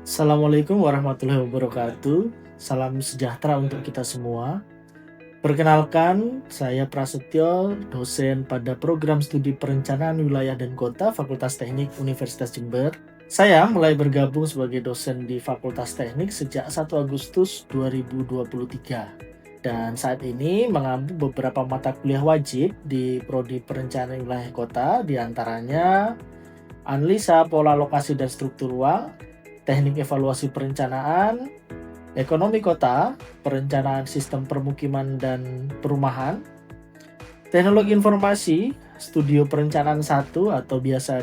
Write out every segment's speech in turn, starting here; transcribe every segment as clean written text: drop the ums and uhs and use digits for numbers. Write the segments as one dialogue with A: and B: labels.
A: Assalamualaikum warahmatullahi wabarakatuh. Salam sejahtera untuk kita semua. Perkenalkan, saya Prasetyo, dosen pada program studi perencanaan wilayah dan kota Fakultas Teknik Universitas Jember. Saya mulai bergabung sebagai dosen di Fakultas Teknik sejak 1 Agustus 2023. Dan saat ini mengambil beberapa mata kuliah wajib di Prodi Perencanaan Wilayah Kota, diantaranya Analisa Pola Lokasi dan Struktur Ruang, Teknik Evaluasi Perencanaan, Ekonomi Kota, Perencanaan Sistem Permukiman dan Perumahan, Teknologi Informasi, Studio Perencanaan 1 atau biasa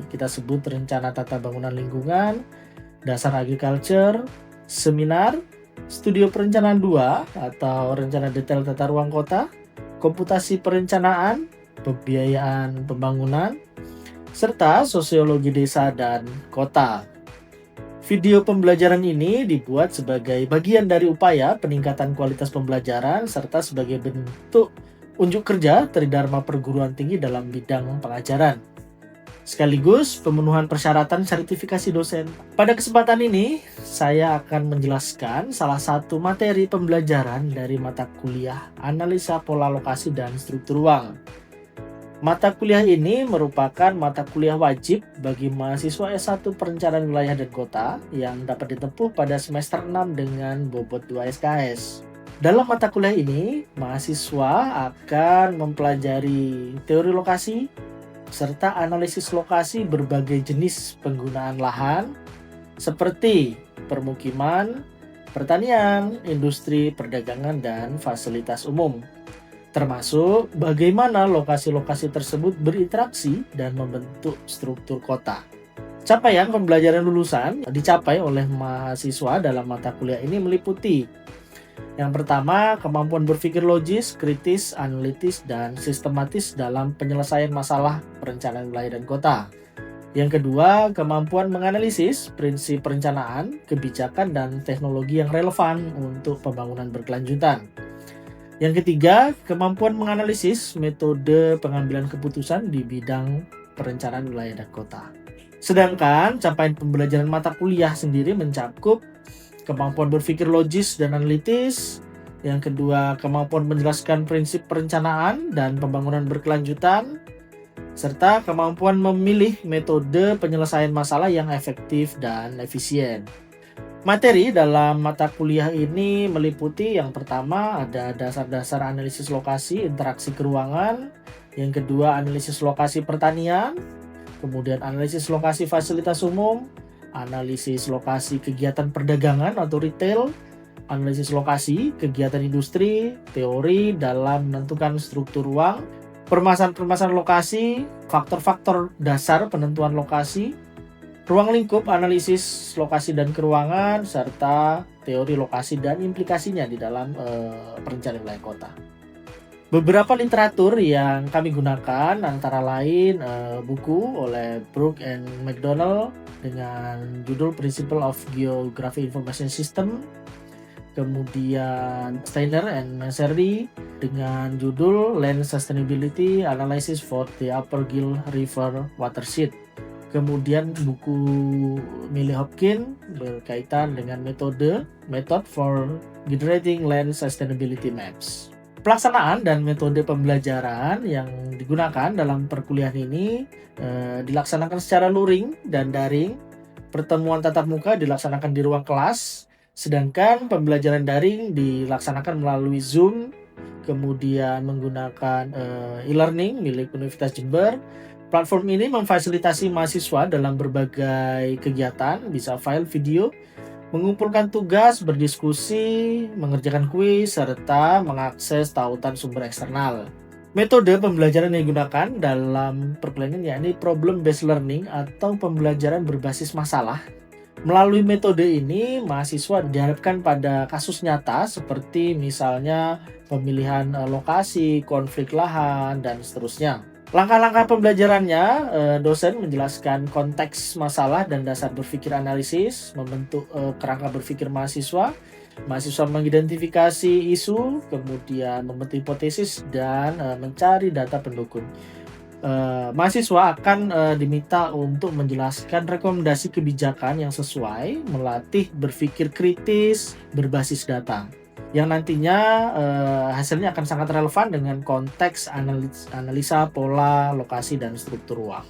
A: kita sebut Rencana Tata Bangunan Lingkungan, Dasar Agriculture, Seminar, Studio Perencanaan 2 atau Rencana Detail Tata Ruang Kota, Komputasi Perencanaan, Pembiayaan Pembangunan, serta Sosiologi Desa dan Kota. Video pembelajaran ini dibuat sebagai bagian dari upaya peningkatan kualitas pembelajaran serta sebagai bentuk unjuk kerja Tridharma Perguruan Tinggi dalam bidang pengajaran, sekaligus pemenuhan persyaratan sertifikasi dosen. Pada kesempatan ini, saya akan menjelaskan salah satu materi pembelajaran dari mata kuliah Analisa Pola Lokasi dan Struktur Ruang. Mata kuliah ini merupakan mata kuliah wajib bagi mahasiswa S1 Perencanaan Wilayah dan Kota yang dapat ditempuh pada semester 6 dengan bobot 2 SKS. Dalam mata kuliah ini, mahasiswa akan mempelajari teori lokasi serta analisis lokasi berbagai jenis penggunaan lahan seperti permukiman, pertanian, industri, perdagangan, dan fasilitas umum, termasuk bagaimana lokasi-lokasi tersebut berinteraksi dan membentuk struktur kota. Capaian pembelajaran lulusan dicapai oleh mahasiswa dalam mata kuliah ini meliputi: yang pertama, kemampuan berpikir logis, kritis, analitis, dan sistematis dalam penyelesaian masalah perencanaan wilayah dan kota. Yang kedua, kemampuan menganalisis prinsip perencanaan, kebijakan, dan teknologi yang relevan untuk pembangunan berkelanjutan. Yang ketiga, kemampuan menganalisis metode pengambilan keputusan di bidang perencanaan wilayah dan kota. Sedangkan capaian pembelajaran mata kuliah sendiri mencakup kemampuan berpikir logis dan analitis. Yang kedua, kemampuan menjelaskan prinsip perencanaan dan pembangunan berkelanjutan, serta kemampuan memilih metode penyelesaian masalah yang efektif dan efisien. Materi dalam mata kuliah ini meliputi yang pertama ada dasar-dasar analisis lokasi interaksi keruangan, yang kedua analisis lokasi pertanian, kemudian analisis lokasi fasilitas umum, analisis lokasi kegiatan perdagangan atau retail, analisis lokasi kegiatan industri, teori dalam menentukan struktur ruang, permasalahan-permasalahan lokasi, faktor-faktor dasar penentuan lokasi, ruang lingkup, analisis lokasi dan keruangan, serta teori lokasi dan implikasinya di dalam perencanaan wilayah kota. Beberapa literatur yang kami gunakan antara lain buku oleh Brook and McDonald dengan judul Principle of Geographic Information System, kemudian Steiner and Manserdi dengan judul Land Sustainability Analysis for the Upper Gill River Watershed. Kemudian buku Millie Hopkins berkaitan dengan Method for Generating Land Sustainability Maps. Pelaksanaan dan metode pembelajaran yang digunakan dalam perkuliahan ini dilaksanakan secara luring dan daring. Pertemuan tatap muka dilaksanakan di ruang kelas, sedangkan pembelajaran daring dilaksanakan melalui Zoom, kemudian menggunakan e-learning milik Universitas Jember. Platform ini memfasilitasi mahasiswa dalam berbagai kegiatan, bisa file video, mengumpulkan tugas, berdiskusi, mengerjakan kuis, serta mengakses tautan sumber eksternal. Metode pembelajaran yang digunakan dalam perkuliahan yakni problem based learning atau pembelajaran berbasis masalah. Melalui metode ini, mahasiswa dihadapkan pada kasus nyata seperti misalnya pemilihan lokasi, konflik lahan, dan seterusnya. Langkah-langkah pembelajarannya, dosen menjelaskan konteks masalah dan dasar berpikir analisis, membentuk kerangka berpikir mahasiswa. Mahasiswa mengidentifikasi isu, kemudian membentuk hipotesis, dan mencari data pendukung. Mahasiswa akan diminta untuk menjelaskan rekomendasi kebijakan yang sesuai, melatih berpikir kritis berbasis data, yang nantinya hasilnya akan sangat relevan dengan konteks analisa pola, lokasi, dan struktur ruang.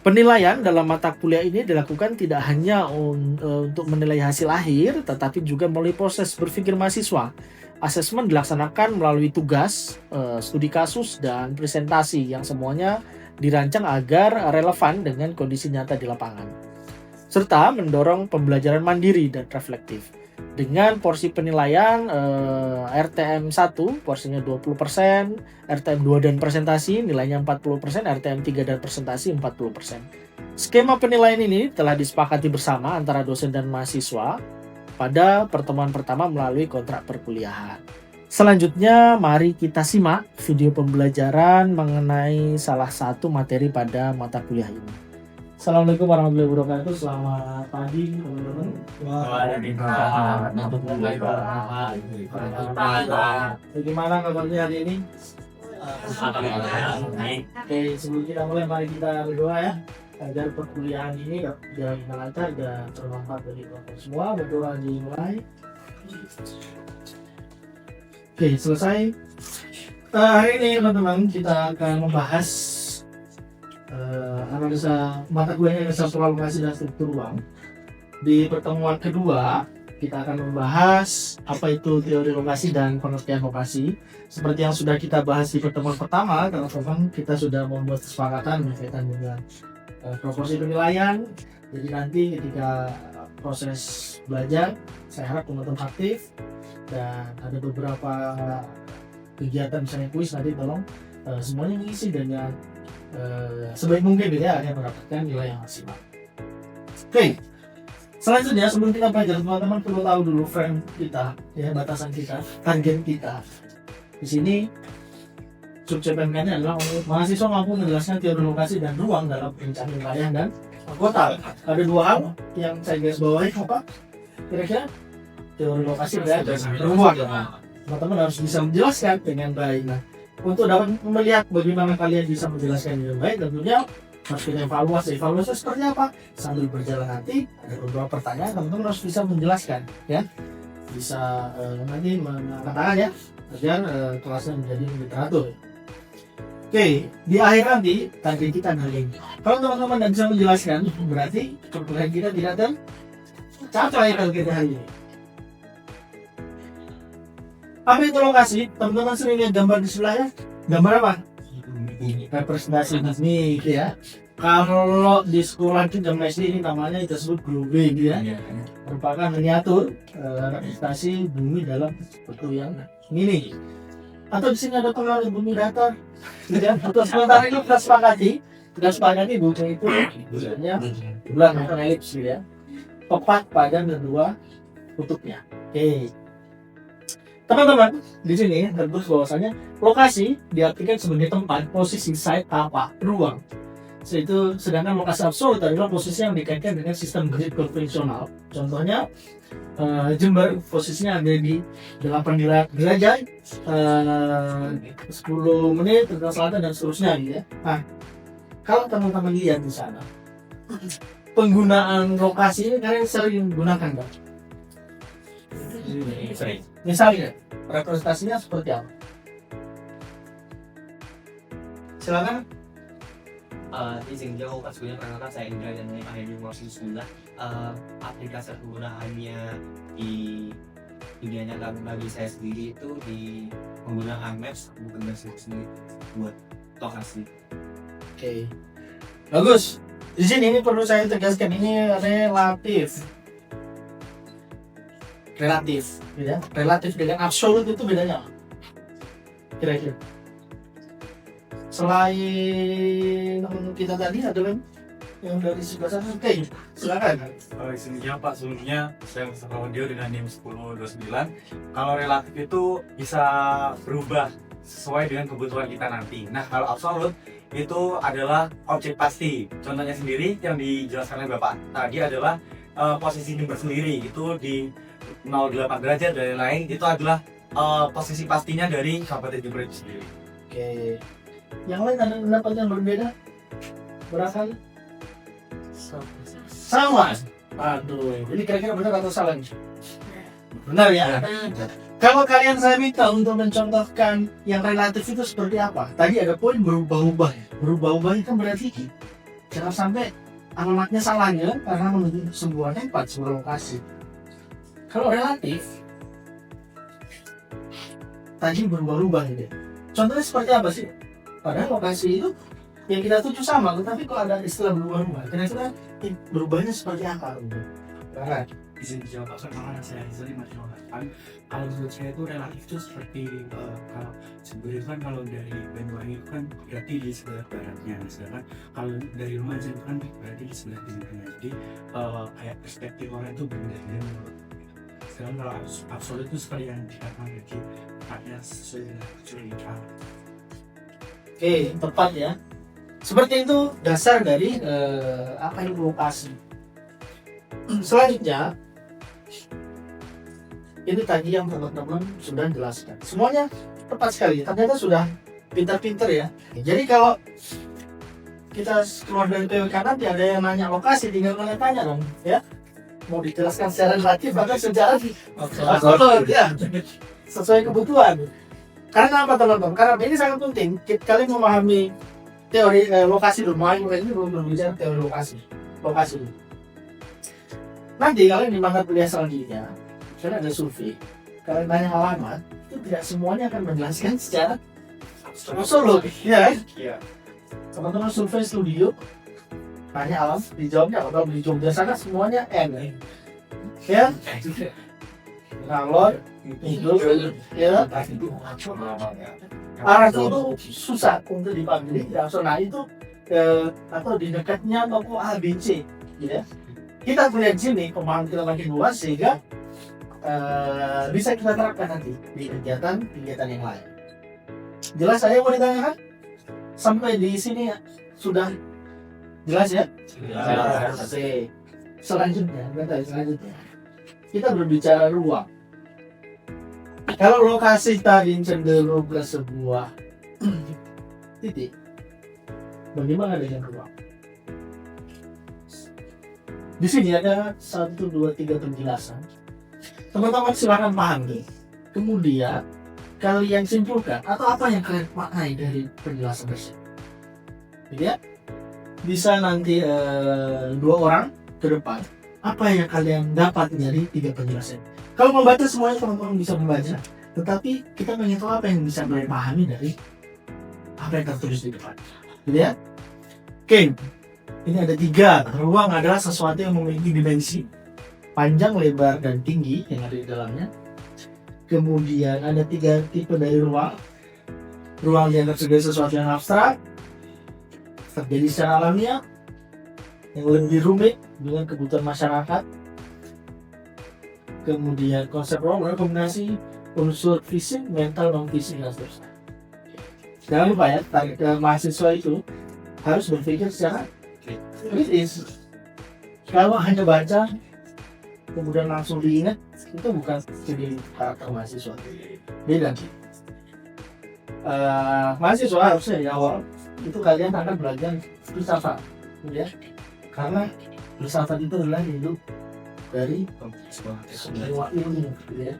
A: Penilaian dalam mata kuliah ini dilakukan tidak hanya untuk menilai hasil akhir, tetapi juga melalui proses berpikir mahasiswa. Asesmen dilaksanakan melalui tugas, studi kasus, dan presentasi yang semuanya dirancang agar relevan dengan kondisi nyata di lapangan. Serta mendorong pembelajaran mandiri dan reflektif. Dengan porsi penilaian RTM 1 porsinya 20%, RTM 2 dan presentasi nilainya 40%, RTM 3 dan presentasi 40%. Skema penilaian ini telah disepakati bersama antara dosen dan mahasiswa pada pertemuan pertama melalui kontrak perkuliahan. Selanjutnya, mari kita simak video pembelajaran mengenai salah satu materi pada mata kuliah ini. Assalamualaikum warahmatullahi wabarakatuh. Selamat pagi teman-teman. Bagaimana kabarnya hari ini? Oke, sebelum kita mulai, mari kita berdoa ya, agar perkuliahan ini berjalan dengan lancar dan bermanfaat bagi kita semua. Berdoa dimulai. Oke, selesai. Hari ini teman-teman kita akan membahas analisa mata kuliahnya analisa pola, lokasi, dan struktur ruang. Di pertemuan kedua kita akan membahas apa itu teori lokasi dan pengertian lokasi. Seperti yang sudah kita bahas di pertemuan pertama, teman-teman, kita sudah membuat kesepakatan berkaitan dengan proporsi penilaian. Jadi nanti ketika proses belajar, saya harap teman-teman aktif dan ada beberapa kegiatan misalnya kuis, nanti tolong semuanya mengisi dengan sebaik mungkin ya, agar mendapatkan nilai yang maksimal. Oke. Selanjutnya, sebelum kita belajar, teman-teman perlu tahu dulu frame kita, ya, batasan kita, target kita. Di sini subsegmennya adalah mahasiswa mampu menjelaskan teori lokasi dan ruang dalam perencanaan wilayah dan kota. Ada dua hal yang saya garis bawahi, apa kira-kira? Teori lokasi dan ruang. Teman-teman harus bisa menjelaskan dengan baik. Nah, untuk dapat melihat bagaimana kalian bisa menjelaskan dengan baik, tentunya harus kita evaluasi. Evaluasi seperti apa? Sambil berjalan nanti ada beberapa pertanyaan, teman-teman harus bisa menjelaskan, ya. Bisa nanti mengatakan ya, agar kelasnya menjadi lebih teratur. Oke, di akhir nanti target kita hari ini. Kalau teman-teman tidak bisa menjelaskan, berarti perkuliahan kita tidak tercapai target hari ini. Apa itu lokasi? Teman-teman sering lihat gambar di sebelahnya? Gambar apa? Representasi bumi, ya. Kalau di sekolah itu zaman SD ini namanya disebut globing, ya. Merupakan miniatur representasi bumi dalam bentuk yang mini. Atau di sini ada pengaruh bumi datar, ya. Atau sementara itu kita sepakati bumi itu sebenarnya bulan atau elips, ya. Tepat pada kedua kutubnya. Oke. Teman-teman, di sini tertulis bahwasanya lokasi diartikan sebagai tempat, posisi, site, apa, ruang. Sedangkan lokasi absolut adalah posisi yang dikaitkan dengan sistem grid konvensional. Contohnya, Jember posisinya ada di 8 derajat, 10 menit ke selatan dan seterusnya, gitu ya. Nah, kalau teman-teman lihat di sana, penggunaan lokasi ini kalian sering gunakan, Pak? Sering. Misalnya, representasinya seperti apa? Silakan.
B: Izin jauh maksudnya perkenalkan saya Indra dan akhirnya masih sudah aplikasi penggunaannya di dunia nyata bagi saya sendiri itu di menggunakan Maps bukan sendiri buat lokasi.
A: Oke, bagus. Di sini ini perlu saya tegaskan, ini relatif, ya. Relatif dengan absolut itu bedanya apa? Kira-kira. Selain kita tadi ada yang dari sebelah sana, oke, silakan.
C: Isinya Pak, sebelumnya saya Mustafa Wadio dengan NIM 1029. Kalau relatif itu bisa berubah sesuai dengan kebutuhan kita nanti. Nah, kalau absolut itu adalah objek pasti. Contohnya sendiri yang dijelaskan oleh Bapak tadi adalah posisi jumper sendiri itu di 08 derajat dan lain-lain, itu adalah posisi pastinya dari Kabupaten Jember itu sendiri.
A: Oke. Yang lain ada pendapat yang berbeda? Barangkali? Sama. Aduh, ini kira-kira benar atau salah nih? Benar ya? Kalau kalian saya minta untuk mencontohkan yang relatif itu seperti apa? Tadi ada poin berubah-ubah ya. Berubah-ubah itu kan berarti jangan sampai alamatnya salahnya karena menuju sebuah tempat, sebuah lokasi. Kalau relatif, tadi berubah-ubah gitu. Contohnya seperti apa sih? Padahal lokasi itu yang kita tuju sama, tetapi kok ada istilah berubah-ubah. Kira-kira berubahnya seperti apa? Nah,
D: Bisa dijawab karena saya sendiri masih mengatakan kalau menurut saya itu relatif itu seperti kalau sebenarnya kan kalau dari Banyuwangi itu kan berarti di sebelah baratnya, sedangkan kalau dari Lumajang itu kan berarti di sebelah timurnya. Jadi kayak perspektif orang itu berbeda-beda menurut. Sedangkan kalau absolut itu seperti yang dikatakan jadi ada sesuai dengan kecurigaan.
A: oke, tepat ya. Seperti itu dasar dari apa itu lokasi. Selanjutnya, itu tadi yang teman-teman sudah jelaskan. Semuanya tepat sekali. Ternyata sudah pintar-pintar ya. Jadi kalau kita keluar dari PWK nanti ada yang nanya lokasi, tinggal kalian tanya dong, ya. Mau dijelaskan secara relatif atau secara absolut ya. Sesuai kebutuhan. Karena apa teman-teman? Karena ini sangat penting. Kalian memahami teori lokasi dulu. Ini belum berbicara teori lokasi. Lokasi dulu. Nanti kalian di mata kuliah selanjutnya, misalnya ada survei, kalian tanya alamat, itu tidak semuanya akan menjelaskan secara absolut, ya kan?
C: Iya.
A: Teman-teman survei studio, tanya alam, dijawabnya kalau di Jogja sana semuanya N, ya? Ngalor, itu, ya? Arah itu susah untuk dipanggil, ya. So, nah itu atau di dekatnya toko A, B, C, ya? Kita melihat sini pemahaman kita makin luas sehingga bisa kita terapkan nanti di kegiatan yang lain. Jelas saya mau ditanyakan? Sampai di sini ya, sudah jelas ya?
B: Jelas.
A: Oke. Selanjutnya kita berbicara ruang. Kalau lokasi tadi cenderung ke sebuah titik, bagaimana dengan ruang? Di sini ada 1, 2, 3 penjelasan. Teman-teman silakan pahami. Kemudian kalian simpulkan atau apa yang kalian maknai dari penjelasan tersebut. Ya, bisa nanti 2 orang ke depan. Apa yang kalian dapat dari 3 penjelasan? Kalau membaca semuanya teman-teman bisa membaca. Tetapi kita ingin tahu apa yang bisa kalian pahami dari apa yang tertulis di depan. Ya, oke. Ini ada 3. Ruang adalah sesuatu yang memiliki dimensi panjang, lebar, dan tinggi yang ada di dalamnya. Kemudian ada 3 tipe dari ruang. Ruang yang sebagai sesuatu yang abstrak, terjadi secara alamiah, yang lebih rumit dengan kebutuhan masyarakat. Kemudian konsep ruang adalah kombinasi unsur fisik, mental, non-fisik, dan seterusnya. Jangan lupa ya, mahasiswa itu harus berpikir secara kritis. Kalau hanya baca kemudian langsung diingat, itu bukan jadi karakter mahasiswa. Beda. Mahasiswa harusnya di awal itu kalian akan belajar filsafat, ya. Karena filsafat itu adalah hidup dari semua ilmu, ya.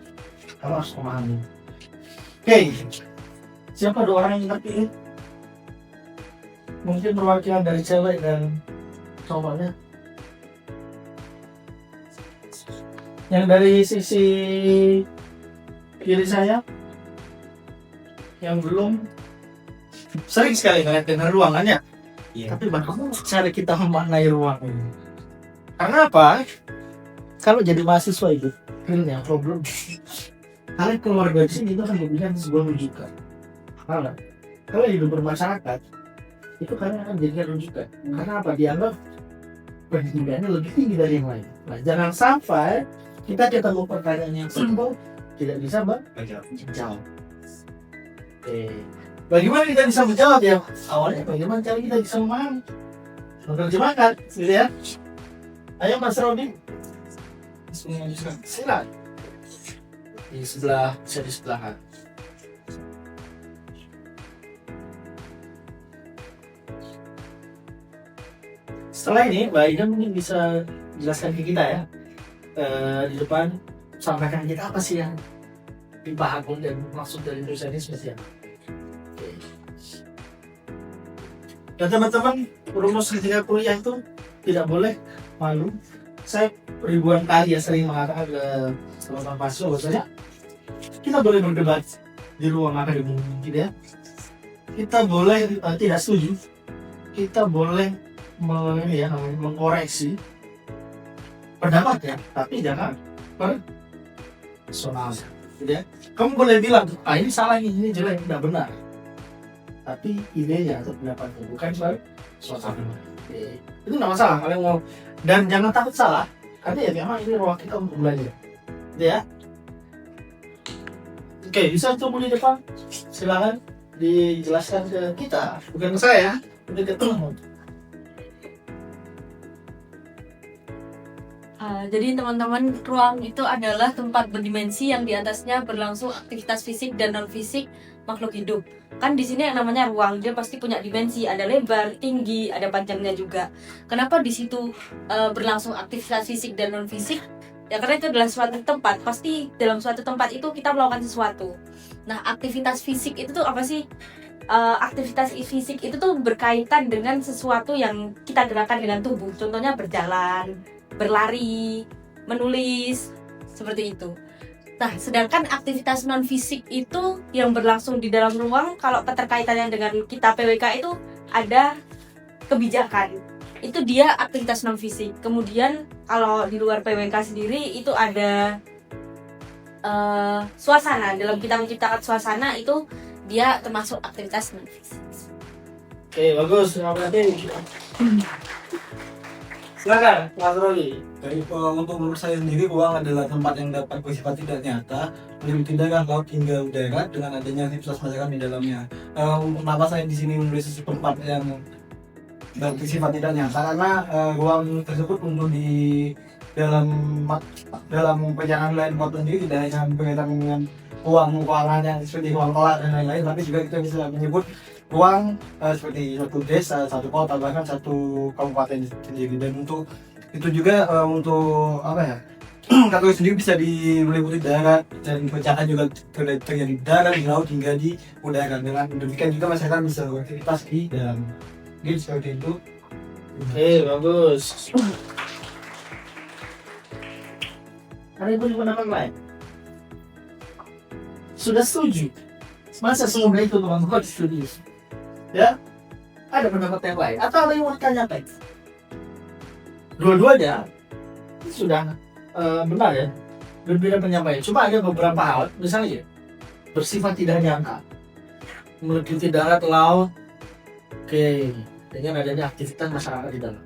A: Kamu harus memahami. Oke, siapa 2 orang yang terpilih? Mungkin perwakilan dari cewek dan cowoknya. Yang dari sisi kiri saya, yang belum sering sekali ngeliat dengan ruangannya.
B: Iya.
A: Tapi bagaimana cara kita memaknai ruang ini? Karena apa? Kalau jadi mahasiswa itu, realnya problem. Kalian keluar dari sini itu akan memberikan sebuah rujukan. Kalau hidup bermasyarakat, itu kalian akan jadikan rujukan. Karena apa? Dianggap pendidikannya lebih tinggi dari yang lain. Nah, jangan sampai kita ketemu pertanyaan yang simpel tidak bisa menjawab. Oke. Bagaimana kita bisa menjawab ya? Awalnya bagaimana cara kita bisa memahami, menerjemahkan, gitu ya? Ayo Mas Rodi, silakan. Di sebelah, bisa di sebelah kan. Setelah ini, Mbak Ida mungkin bisa jelaskan ke kita ya, di depan sampaikan kita apa sih yang dipahami dan maksud dari tulisan ini seperti apa. Oke. Dan teman-teman, rumus ketika kuliah itu tidak boleh malu. Saya ribuan kali ya sering mengatakan ke teman-teman mahasiswa bahwasanya kita boleh berdebat di ruang akademik gitu ya. Kita boleh tidak setuju, kita boleh mengkoreksi pendapat ya, tapi jangan personal gitu ya. Kamu boleh bilang, ini salah, ini jelek, tidak benar, tapi idenya atau pendapatnya bukan personal. Itu nggak masalah kalian mau, dan jangan takut salah, karena ya memang ini ruang kita untuk belajar gitu ya. Oke, bisa tunggu di depan, silakan dijelaskan ke kita, bukan ke saya, udah ketemu.
E: Jadi teman-teman, ruang itu adalah tempat berdimensi yang di atasnya berlangsung aktivitas fisik dan non fisik makhluk hidup. Kan di sini yang namanya ruang, dia pasti punya dimensi, ada lebar, tinggi, ada panjangnya juga. Kenapa di situ berlangsung aktivitas fisik dan non fisik? Ya karena itu adalah suatu tempat, pasti dalam suatu tempat itu kita melakukan sesuatu. Nah, aktivitas fisik itu tuh apa sih? Aktivitas fisik itu tuh berkaitan dengan sesuatu yang kita gerakan dengan tubuh. Contohnya berjalan, berlari, menulis, seperti itu. Nah, sedangkan aktivitas non fisik itu yang berlangsung di dalam ruang, kalau keterkaitannya dengan kita PWK itu ada kebijakan. Itu dia aktivitas non fisik. Kemudian kalau di luar PWK sendiri itu ada suasana. Dalam kita menciptakan suasana itu dia termasuk aktivitas non fisik.
A: Oke, bagus. Berarti silakan Mas Roli.
D: Untuk menurut saya sendiri, ruang adalah tempat yang dapat bersifat tidak nyata, meliputi darat, laut hingga udara dengan adanya aktivitas masyarakat di dalamnya. Kenapa saya di sini menulis tempat yang bersifat tidak nyata? Karena ruang tersebut untuk di dalam perjalanan lain waktu sendiri tidak hanya berkaitan dengan ruangan yang seperti ruang kelas dan lain-lain, tapi juga kita bisa menyebut ruang seperti satu desa, satu kota, bahkan satu kabupaten sendiri. Dan untuk itu juga untuk apa ya, kategori sendiri bisa meliputi darat, dan percakapan juga terjadi di darat, di laut hingga di udara. Dengan demikian juga masyarakat bisa beraktivitas di dalam gitu, seperti itu.
A: Oke, bagus. Ada ibu di pendapat lain? Sudah setuju? Masa semoga itu teman-teman setuju? Ya? Ada pendapat yang lain? Atau ada yang mau ditanyakan? Dua-duanya sudah benar ya, berbeda penyampaian. Cuma ada beberapa hal, misalnya bersifat tidak nyata, meliputi darat, laut, dengan adanya aktivitas masyarakat di dalam.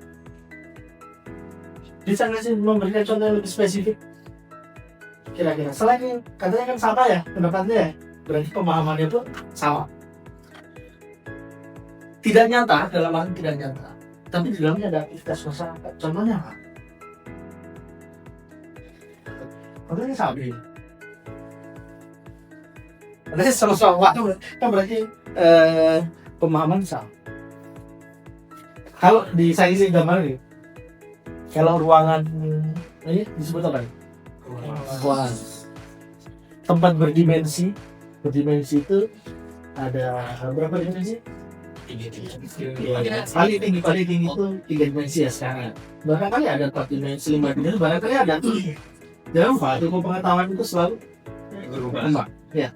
A: Bisa nggak sih memberikan contoh yang lebih spesifik? Kira-kira selain katanya kan sama ya pendapatnya ya, berarti pemahamannya pun sama. Tidak nyata, dalam arti tidak nyata, tapi di dalamnya ada aktivitas masyarakat. Contohnya apa? Contohnya sapi. Berarti sama-sama waktu kan berarti pemahaman sama. Kalau di saya sih gambar nih, kalau ruangan ini disebut apa nih? Ruangan. Tempat berdimensi itu ada berapa dimensi? Paling tinggi itu 3 dimensi ya sekarang. Bahkan kali ada 4 dimensi, 5 dimensi, bahkan kali ada 7. Jangan lupa, ilmu pengetahuan itu selalu berkembang. Ya.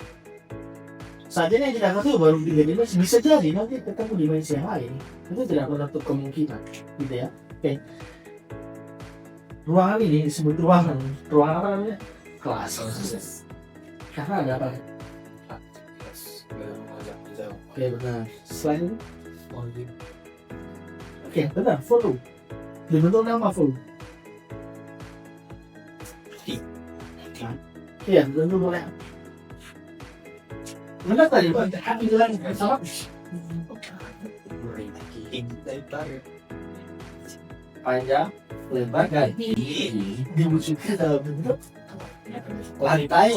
A: Saat ini yang kita ketahui baru 3 dimensi, bisa jadi nanti ketemu dimensi yang lain. Itu tidak menutup kemungkinan, gitu ya. Oke. Ruangan ini disebut ruangan apa namanya? Kelas. Karena ada apa? Oke, benar. Selain oke, benar, forum. Dibentuk nama forum. Iya, dibentuk oleh Benar tadi Pak, aku bilang sama. Panjang, lebar dan diwujudkan dalam bentuk lantai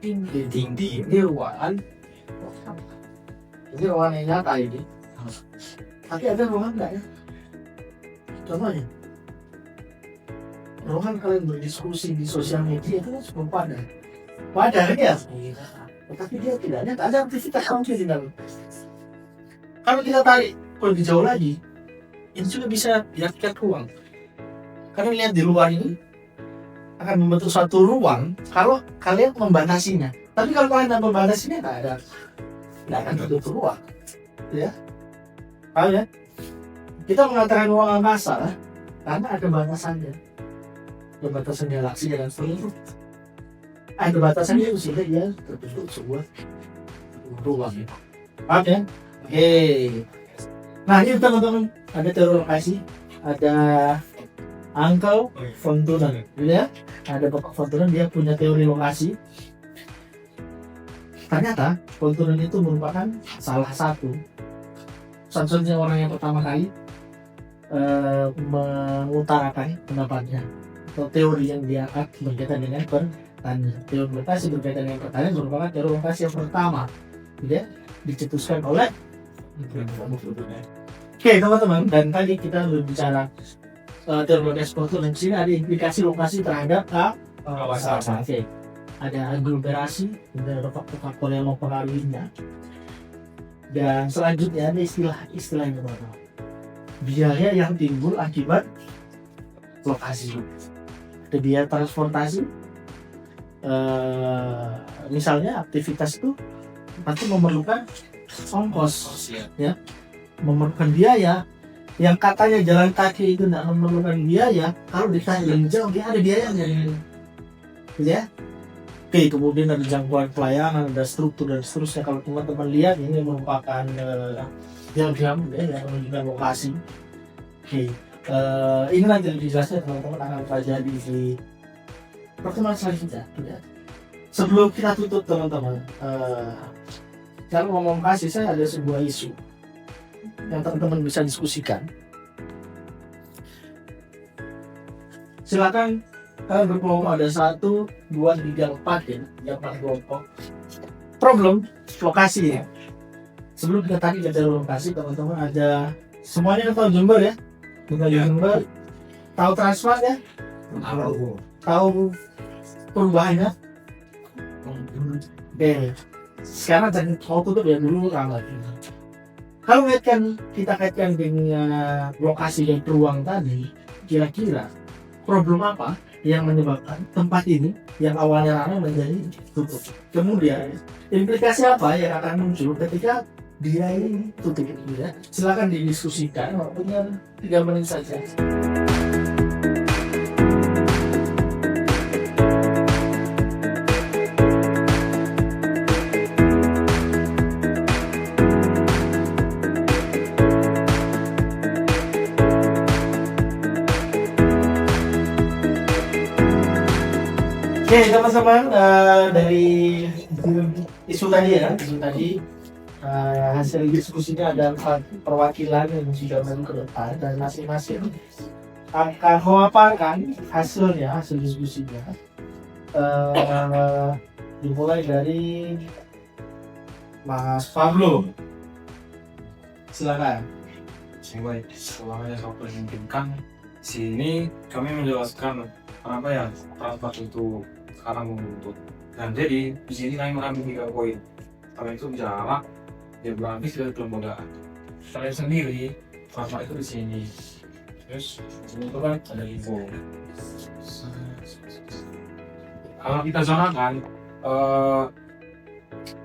A: tinggi. Ini ruangan yang nyata ini. Tapi ada ruangan enggak ya? Contohnya, ruangan kalian berdiskusi di sosial media itu kan cukup padat ya. Tetapi dia tidak ada aktivitas manusia di dalam. Kalau kita tarik lebih jauh lagi, itu juga bisa diartikan ruang. Karena lihat di luar ini akan membentuk suatu ruang kalau kalian membatasinya. Tapi kalau kalian tidak membatasinya, tidak akan terbentuk ruang. Ya, paham ya? Kita mengatakan ruang angkasa karena ada batasannya. Ada batasan galaksi dan seterusnya. Ada batasannya sehingga dia terbentuk sebuah ruang. Paham ya? Oke. Nah ini teman-teman, ada teori lokasi, ada Uncle von Thunen, ya? Ada Bapak von Thunen, dia punya teori lokasi. Ternyata von Thunen itu merupakan salah satu satu-satunya orang yang pertama kali mengutarakan pendapatnya atau teori yang diangkat berkaitan dengan pertanian. Teori lokasi berkaitan dengan pertanian merupakan teori lokasi yang pertama, ya, dicetuskan oleh. Oke teman-teman, dan tadi kita berbicara teori lokasi von Thunen. Di sini ada implikasi lokasi terhadap kawasan. Oke, ada aglomerasi, dan ada faktor-faktor yang mempengaruhinya. Dan selanjutnya ada istilah yang berbeda. Biaya yang timbul akibat lokasi. Ada biaya transportasi. Misalnya aktivitas itu pasti memerlukan ongkos, ya, memerlukan biaya. Yang katanya jalan kaki itu tidak memerlukan biaya, kalau ditanya lebih jauh dia ada biayanya, ya. Oke, kemudian ada jangkauan pelayanan, ada struktur dan seterusnya. Kalau teman-teman lihat ini merupakan diagram ya, yang menunjukkan lokasi. Oke, ini nanti dijelaskan teman-teman akan pelajari di pertemuan selanjutnya. Ya. Sebelum kita tutup teman-teman, kalau ngomong lokasi, saya ada sebuah isu yang teman-teman bisa diskusikan. Silakan kalian berkelompok, ada 1, 2, 3, 4 ya, yang 4 kelompok. Problem lokasi ya. Sebelum kita tadi ke lokasi, teman-teman ada semuanya tahu Jember ya, Jember, tahu Transmart ya, tahu perubahannya. Oke, sekarang jangan mau tutup ya dulu ramai. Kalau kita kaitkan dengan lokasi dan ruang tadi, kira-kira problem apa yang menyebabkan tempat ini yang awalnya ramai menjadi tutup? Kemudian implikasi apa yang akan muncul ketika dia ini tutup? Ya, silakan didiskusikan. Waktunya 3 menit saja. Oke teman-teman, dari isu tadi hasil diskusinya ada 4 perwakilan yang sudah maju ke depan dan masing-masing akan memaparkan hasil diskusinya. Dimulai dari Mas Pablo, silakan.
F: Baik, semuanya sampai memungkinkan. Sini kami menjelaskan kenapa ya transport itu sekarang menuntut. Dan jadi di sini kami mengambil 3 poin. Kalian itu bicara ya berarti dari kelembagaan. Kalian sendiri transport itu di sini. Terus sini itu kan ada info. Kalau kita zonakan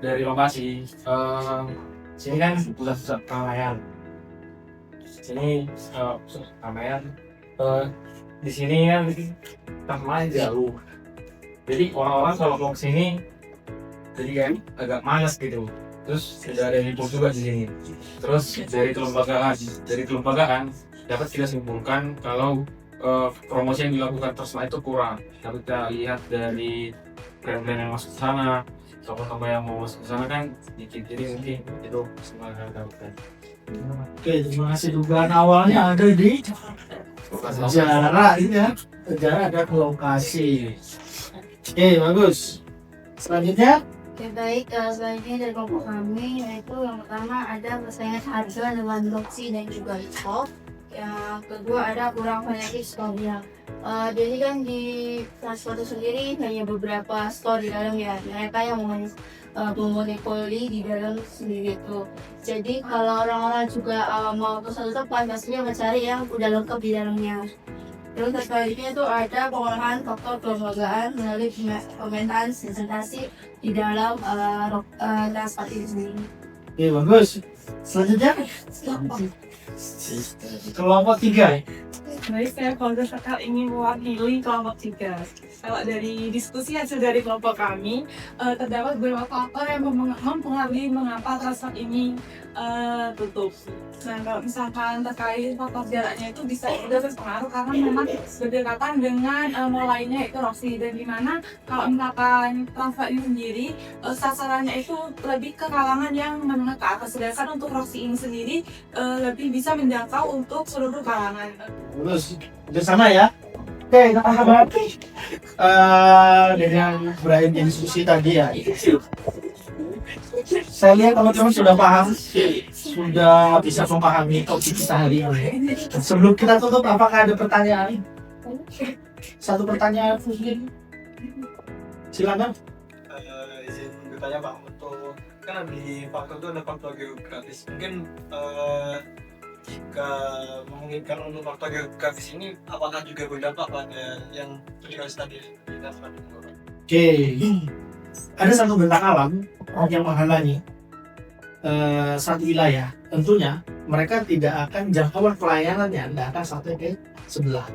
F: dari lokasi, sini kan pusat-pusat keramaian. Sini pusat keramaian. Di sini kan tempat jauh. Jadi orang-orang kalau mau kesini jadi kan agak malas gitu. Terus tidak ada info juga di sini. Terus dari kelembagaan dapat kita simpulkan kalau promosi yang dilakukan Transmart itu kurang. Tapi kita lihat dari brand-brand yang masuk ke sana, toko-toko yang mau masuk ke sana kan sedikit, jadi mungkin itu semua harga-harga.
A: Oke, terima kasih. Dugaan awalnya ada di sejarah ini ya. Sejarah ada ke lokasi. Oke, bagus. Selanjutnya,
G: Oke baik, selanjutnya dari kelompok kami yaitu yang pertama ada persaingan harga dengan loksi dan juga stok. Yang kedua ada kurang variatif stoknya. Jadi kan di transport itu sendiri hanya beberapa store di dalam ya. Mereka yang memonopoli di dalam sendiri itu. Jadi kalau orang-orang juga mau ke satu tempat pastinya mencari yang udah lengkap di dalamnya. Terus selanjutnya itu ada pengolahan faktor kelembagaan melalui pemetaan presentasi di dalam transport ini sendiri.
A: oke bagus. Selanjutnya, kelompok 3.
H: Baik, saya Fauza Sekal ingin mewakili kelompok 3. Kalau dari diskusi hasil dari kelompok kami, terdapat beberapa faktor yang mempengaruhi mengapa transport ini tutup. Nah, kalau misalkan terkait faktor jaraknya itu bisa juga berpengaruh karena memang berdekatan dengan mall lainnya yaitu Roxy, dan dimana kalau misalkan transport ini sendiri sasarannya itu lebih ke kalangan yang menengah ke atas, sedangkan untuk Roxy ini sendiri lebih bisa menjangkau untuk seluruh kalangan.
A: Terus bersama ya. Oke, kita akan dengan Ibrahim yang diskusi tadi ya. Saya lihat teman-teman sudah paham, sudah bisa memahami topik kita hari ini. Sebelum kita tutup, apakah ada pertanyaan? Satu pertanyaan mungkin. Silakan.
I: Izin bertanya Pak, untuk kan di faktor itu ada faktor geografis. Mungkin jika memungkinkan untuk faktor geografis ini, apakah juga berdampak pada yang dikasih tadi di transport itu?
A: Oke, ada satu bentang alam yang menghalangi satu wilayah. Tentunya mereka tidak akan jangkauan pelayanannya tidak akan sampai ke sebelah.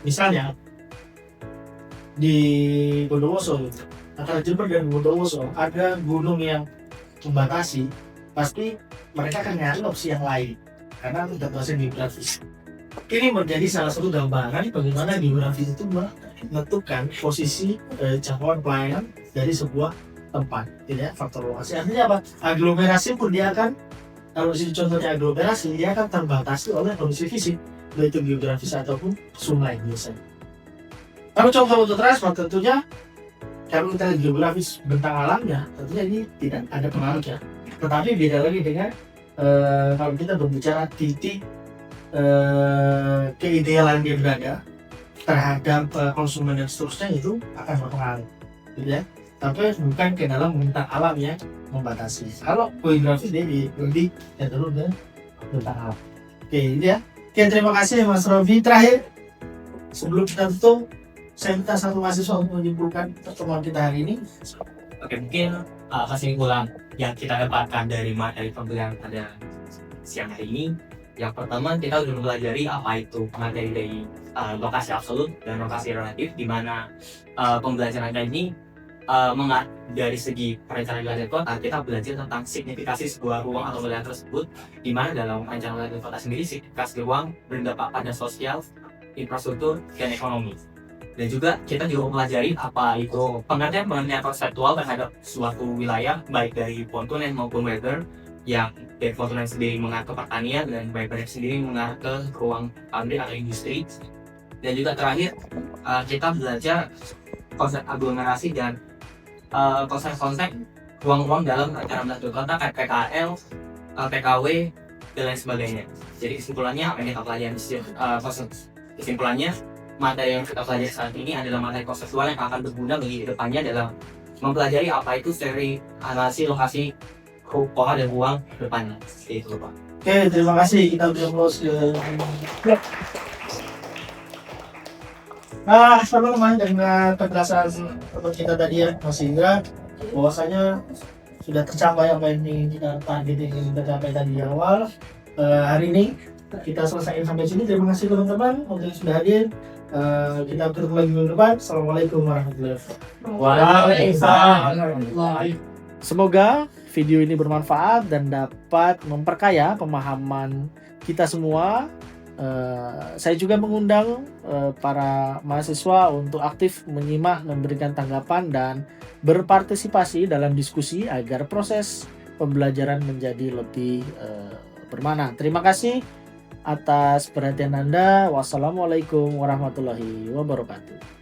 A: Misalnya di Bondowoso, antara Jember dan Bondowoso ada gunung yang membatasi, pasti mereka akan nyari opsi yang lain karena tidak bahasa geografis. Ini menjadi salah satu gambaran bagaimana geografis itu menentukan posisi jangkauan pelayanan dari sebuah tempat, tidak faktor lokasi. Artinya apa? Aglomerasi pun dia akan, kalau contohnya aglomerasi, dia akan terbatasi oleh kondisi fisik, baik itu geografis ataupun sungai biasanya. Kalau contoh untuk transport tentunya, kalau kita lihat geografis bentang alamnya, tentunya ini tidak ada pengaruhnya. Tetapi beda lagi dengan kalau kita berbicara titik keidealan dia berada terhadap konsumen dan seterusnya, itu akan berpengaruh, gitu ya. Tapi bukan ke dalam bentang alam yang membatasi. Kalau geografis dia lebih cenderung ke bentang alam. Oke, ini ya. Oke, terima kasih Mas Robi. Terakhir, sebelum kita tutup, saya minta satu mahasiswa untuk menyimpulkan pertemuan kita hari ini.
B: Oke, mungkin kesimpulan yang kita dapatkan dari materi pembelajaran pada siang hari ini, yang pertama kita sudah mempelajari apa itu materi dari lokasi absolut dan lokasi relatif, di mana pembelajaran kali ini dari segi perencanaan wilayah kota kita belajar tentang signifikasi sebuah ruang atau wilayah tersebut, di mana dalam perencanaan wilayah kota sendiri signifikasi ruang berdampak pada sosial, infrastruktur, dan ekonomi. Dan juga kita juga mempelajari apa itu pengertian konseptual terhadap suatu wilayah, baik dari Pontunen maupun Weber, yang dari Pontunen sendiri mengarah ke pertanian dan Weber sendiri mengarah ke ruang pabrik atau industri. Dan juga terakhir kita belajar konsep aglomerasi dan konsep-konsep ruang-ruang dalam rencana wilayah kota kayak PKL, PKW, dan lain sebagainya. Jadi kesimpulannya apa yang kita pelajari kesimpulannya materi yang kita pelajari saat ini adalah materi konseptual yang akan berguna bagi depannya dalam mempelajari apa itu teori analisis lokasi kota dan ruang depannya. Itu Pak.
A: Oke, terima kasih. Kita udah close teman-teman, dengan penjelasan teman kita tadi ya, Mas Indra, bahwasanya sudah tercapai apa yang ingin kita targetin, yang kita capai tadi di awal. Hari ini kita selesaikan sampai sini. Terima kasih teman-teman untuk yang sudah hadir. Kita bertemu lagi minggu depan. Assalamualaikum warahmatullahi wabarakatuh.
F: Waalaikumsalam.
A: Semoga video ini bermanfaat dan dapat memperkaya pemahaman kita semua. Saya juga mengundang para mahasiswa untuk aktif menyimak, memberikan tanggapan dan berpartisipasi dalam diskusi agar proses pembelajaran menjadi lebih bermakna. Terima kasih atas perhatian Anda. Wassalamualaikum warahmatullahi wabarakatuh.